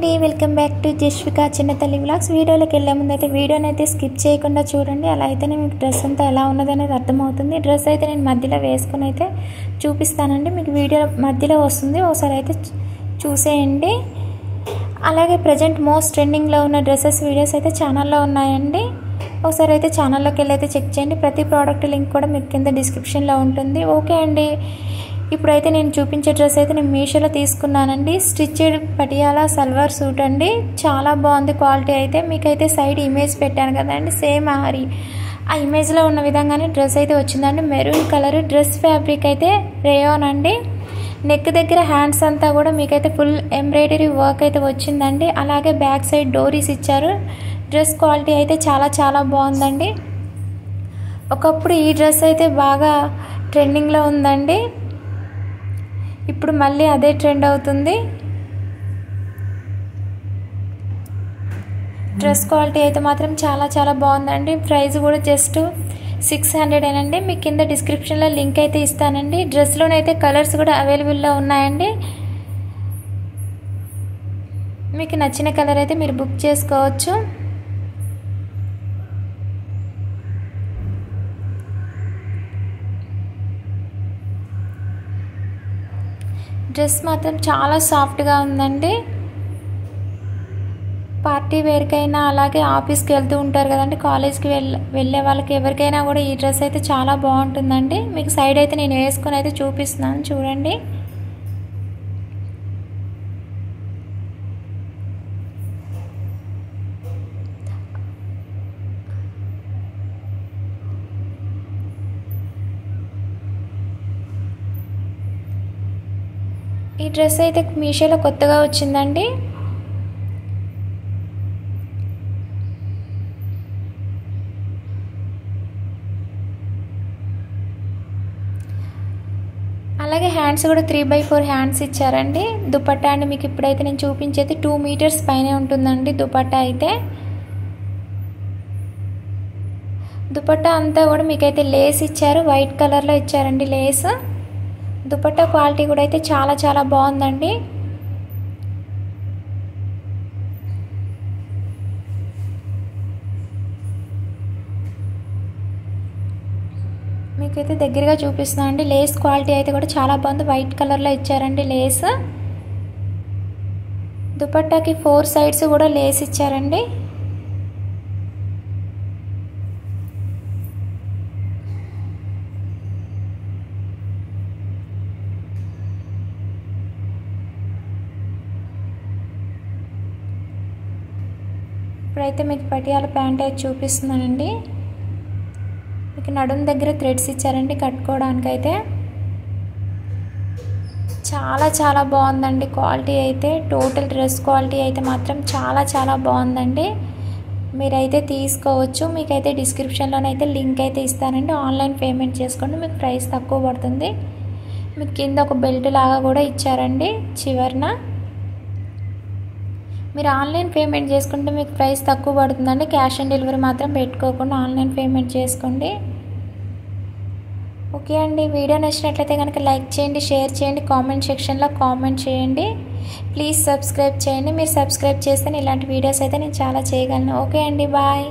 అండి, welcome back to Jasvika చిన్నతల్లి vlogs. వీడియోలోకి వెళ్ళే ముందు అయితే వీడియోని అయితే స్కిప్ చేయకుండా చూడండి. అలా అయితేనే మీకు డ్రెస్ అంతా ఎలా ఉన్నది అనేది అర్థమవుతుంది. డ్రెస్ అయితే నేను మధ్యలో వేసుకుని అయితే చూపిస్తానండి, మీకు వీడియో మధ్యలో వస్తుంది, ఒకసారి అయితే చూసేయండి. అలాగే ప్రజెంట్ మోస్ట్ ట్రెండింగ్లో ఉన్న డ్రెస్సెస్ వీడియోస్ అయితే ఛానల్లో ఉన్నాయండి. ఒకసారి అయితే ఛానల్లోకి వెళ్ళి అయితే చెక్ చేయండి. ప్రతి ప్రోడక్ట్ లింక్ కూడా మీకు కింద డిస్క్రిప్షన్లో ఉంటుంది. ఓకే అండి, ఇప్పుడైతే నేను చూపించే డ్రెస్ అయితే నేను మీషోలో తీసుకున్నానండి. స్టిచ్డ్ పటియాలా సల్వార్ సూట్ అండి, చాలా బాగుంది క్వాలిటీ. అయితే మీకైతే సైడ్ ఇమేజ్ పెట్టాను కదండి, సేమ్ ఆ ఇమేజ్లో ఉన్న విధంగానే డ్రెస్ అయితే వచ్చిందండి. మెరూన్ కలర్ డ్రెస్ ఫ్యాబ్రిక్ అయితే రేయాన్ అండి. నెక్ దగ్గర హ్యాండ్స్ అంతా కూడా మీకైతే ఫుల్ ఎంబ్రాయిడరీ వర్క్ అయితే వచ్చిందండి. అలాగే బ్యాక్ సైడ్ డోరీస్ ఇచ్చారు. డ్రెస్ క్వాలిటీ అయితే చాలా చాలా బాగుందండి. ఒకప్పుడు ఈ డ్రెస్ అయితే బాగా ట్రెండింగ్లో ఉందండి, ఇప్పుడు మళ్ళీ అదే ట్రెండ్ అవుతుంది. డ్రెస్ క్వాలిటీ అయితే మాత్రం చాలా చాలా బాగుందండి. ప్రైస్ కూడా జస్ట్ 600 అండి. మీకు కింద డిస్క్రిప్షన్లో లింక్ అయితే ఇస్తానండి. డ్రెస్లోనైతే కలర్స్ కూడా అవైలబుల్లో ఉన్నాయండి. మీకు నచ్చిన కలర్ అయితే మీరు బుక్ చేసుకోవచ్చు. డ్రెస్ మాత్రం చాలా సాఫ్ట్గా ఉందండి. పార్టీ వేర్కైనా అలాగే ఆఫీస్కి వెళ్తూ ఉంటారు కదండి, కాలేజ్కి వెళ్ళే వాళ్ళకి ఎవరికైనా కూడా ఈ డ్రెస్ అయితే చాలా బాగుంటుందండి. మీకు సైడ్ అయితే నేను వేసుకొని అయితే చూపిస్తున్నాను, చూడండి. ఈ డ్రెస్ అయితే మీషోలో కొత్తగా వచ్చిందండి. అలాగే హ్యాండ్స్ కూడా 3/4 హ్యాండ్స్ ఇచ్చారండి. దుపట్టా అండి, మీకు ఇప్పుడైతే నేను చూపించేది 2 మీటర్స్ పైనే ఉంటుందండి దుపట్టా అయితే. దుపట్టా అంతా కూడా మీకైతే లేస్ ఇచ్చారు, వైట్ కలర్లో ఇచ్చారండి లేస్. దుపట్టా క్వాలిటీ కూడా అయితే చాలా చాలా బాగుందండి. మీకైతే దగ్గరగా చూపిస్తున్నాను అండి. లేస్ క్వాలిటీ అయితే కూడా చాలా బాగుంది, వైట్ కలర్లో ఇచ్చారండి లేస్. దుపట్టాకి 4 సైడ్స్ కూడా లేస్ ఇచ్చారండి. ఇప్పుడైతే మీకు పటియాల ప్యాంట్ అయితే చూపిస్తున్నానండి. మీకు నడుము దగ్గర థ్రెడ్స్ ఇచ్చారండి కట్టుకోవడానికి. అయితే చాలా చాలా బాగుందండి క్వాలిటీ అయితే. టోటల్ డ్రెస్ క్వాలిటీ అయితే మాత్రం చాలా చాలా బాగుందండి. మీరైతే తీసుకోవచ్చు. మీకైతే డిస్క్రిప్షన్లోనైతే లింక్ అయితే ఇస్తానండి, ఆన్లైన్ పేమెంట్ చేసుకోండి, మీకు ప్రైస్ తక్కువ పడుతుంది. మీకు కింద ఒక బెల్ట్ లాగా కూడా ఇచ్చారండి చివరన. మీరు ఆన్లైన్ పేమెంట్ చేసుకుంటే మీకు ప్రైస్ తక్కువ పడుతుందండి. క్యాష్ ఆన్ డెలివరీ మాత్రం పెట్టుకోకుండా ఆన్లైన్ పేమెంట్ చేసుకోండి. ఓకే అండి, వీడియో నచ్చినట్లయితే కనుక లైక్ చేయండి, షేర్ చేయండి, కామెంట్ సెక్షన్లో కామెంట్ చేయండి. ప్లీజ్ సబ్స్క్రైబ్ చేయండి. మీరు సబ్స్క్రైబ్ చేస్తే ఇలాంటి వీడియోస్ అయితే నేను చాలా చేయగలను. ఓకే అండి, బాయ్.